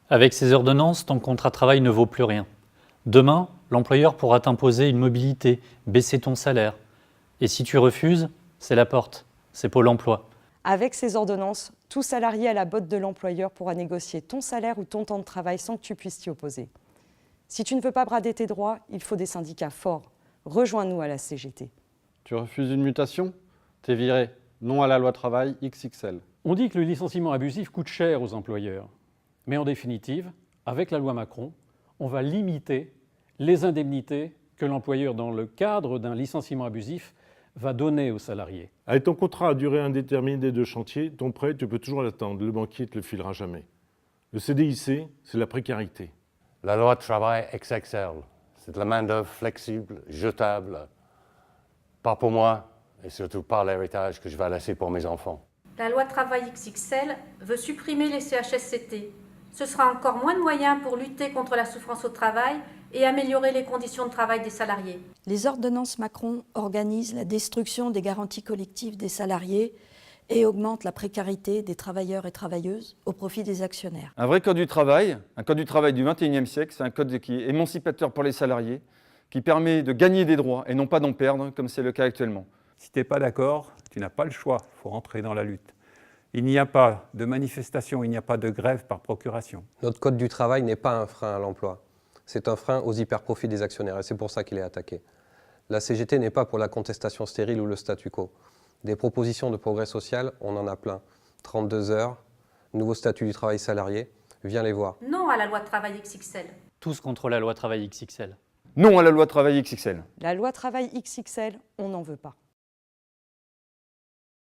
Avec ces ordonnances, ton contrat de travail ne vaut plus rien. Demain, l'employeur pourra t'imposer une mobilité, baisser ton salaire. Et si tu refuses, c'est la porte, c'est Pôle emploi. Avec ces ordonnances, tout salarié à la botte de l'employeur pourra négocier ton salaire ou ton temps de travail sans que tu puisses t'y opposer. Si tu ne veux pas brader tes droits, il faut des syndicats forts. Rejoins-nous à la CGT. Tu refuses une mutation? T'es viré. Non à la loi travail XXL. On dit que le licenciement abusif coûte cher aux employeurs. Mais en définitive, avec la loi Macron, on va limiter les indemnités que l'employeur, dans le cadre d'un licenciement abusif, va donner aux salariés. Avec ton contrat à durée indéterminée de chantier, ton prêt, tu peux toujours l'attendre. Le banquier ne te le filera jamais. Le CDIC, c'est la précarité. La loi de travail XXL, c'est de la main-d'œuvre flexible, jetable, pas pour moi et surtout pas l'héritage que je vais laisser pour mes enfants. La loi travail XXL veut supprimer les CHSCT. Ce sera encore moins de moyens pour lutter contre la souffrance au travail et améliorer les conditions de travail des salariés. Les ordonnances Macron organisent la destruction des garanties collectives des salariés et augmentent la précarité des travailleurs et travailleuses au profit des actionnaires. Un vrai code du travail, un code du travail du XXIe siècle, c'est un code qui est émancipateur pour les salariés, qui permet de gagner des droits et non pas d'en perdre, comme c'est le cas actuellement. Si tu n'es pas d'accord, tu n'as pas le choix, il faut rentrer dans la lutte. Il n'y a pas de manifestation, il n'y a pas de grève par procuration. Notre code du travail n'est pas un frein à l'emploi, c'est un frein aux hyperprofits des actionnaires et c'est pour ça qu'il est attaqué. La CGT n'est pas pour la contestation stérile ou le statu quo. Des propositions de progrès social, on en a plein. 32 heures, nouveau statut du travail salarié, viens les voir. Non à la loi de travail XXL. Tous contre la loi travail XXL. Non à la loi travail XXL. La loi travail XXL, on n'en veut pas.